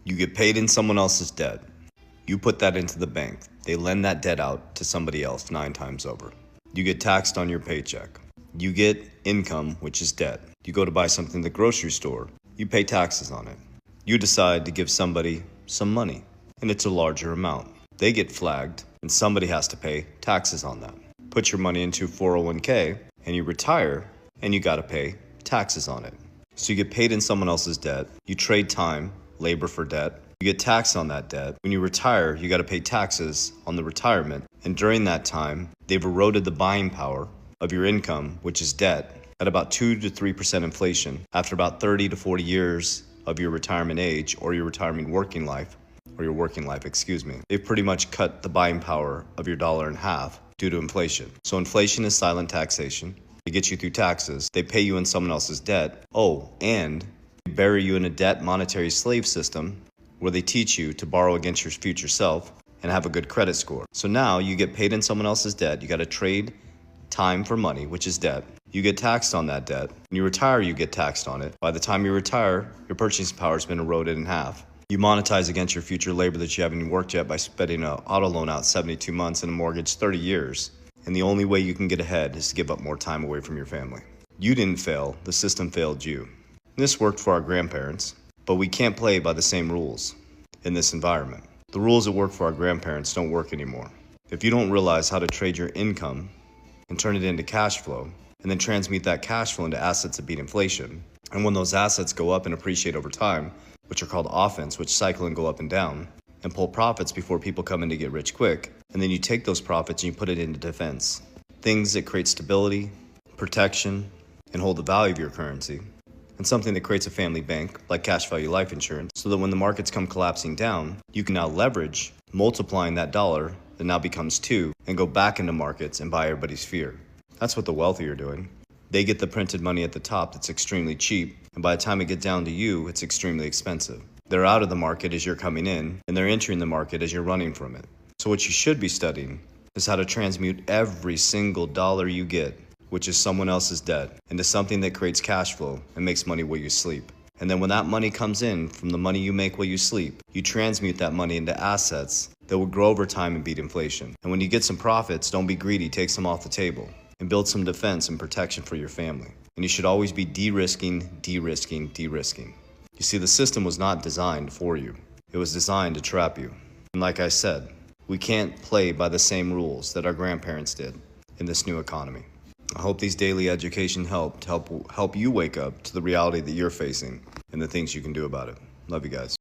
You get paid in someone else's debt. You put that into the bank. They lend that debt out to somebody else 9 times over. You get taxed on your paycheck. You get income, which is debt. You go to buy something at the grocery store. You pay taxes on it. You decide to give somebody some money, and it's a larger amount. They get flagged, and somebody has to pay taxes on that. Put your money into 401k, and you retire, and you gotta pay taxes on it. So you get paid in someone else's debt. You trade time, labor for debt. You get taxed on that debt. When you retire, you gotta pay taxes on the retirement. And during that time, they've eroded the buying power of your income, which is debt, at about 2 to 3% inflation after about 30 to 40 years of your retirement age or your retirement working life, they've pretty much cut the buying power of your dollar in half due to inflation. So inflation is silent taxation. They get you through taxes. They pay you in someone else's debt. Oh, and they bury you in a debt monetary slave system where they teach you to borrow against your future self and have a good credit score. So now you get paid in someone else's debt. You got to trade time for money, which is debt. You get taxed on that debt. When you retire, you get taxed on it. By the time you retire, your purchasing power has been eroded in half. You monetize against your future labor that you haven't worked yet by spending an auto loan out 72 months and a mortgage 30 years. And the only way you can get ahead is to give up more time away from your family. You didn't fail, the system failed you. This worked for our grandparents, but we can't play by the same rules in this environment. The rules that work for our grandparents don't work anymore. If you don't realize how to trade your income and turn it into cash flow, and then transmute that cash flow into assets that beat inflation, and when those assets go up and appreciate over time, which are called offense, which cycle and go up and down, and pull profits before people come in to get rich quick, and then you take those profits and you put it into defense. Things that create stability, protection, and hold the value of your currency, and something that creates a family bank, like cash value life insurance, so that when the markets come collapsing down, you can now leverage multiplying that dollar that now becomes 2 and go back into markets and buy everybody's fear. That's what the wealthy are doing. They get the printed money at the top that's extremely cheap, and by the time it gets down to you, it's extremely expensive. They're out of the market as you're coming in, and they're entering the market as you're running from it. So what you should be studying is how to transmute every single dollar you get, which is someone else's debt, into something that creates cash flow and makes money while you sleep. And then when that money comes in from the money you make while you sleep, you transmute that money into assets that will grow over time and beat inflation. And when you get some profits, don't be greedy, take some off the table and build some defense and protection for your family. And you should always be de-risking, de-risking, de-risking. You see, the system was not designed for you. It was designed to trap you. And like I said, we can't play by the same rules that our grandparents did in this new economy. I hope these daily education help you wake up to the reality that you're facing and the things you can do about it. Love you guys.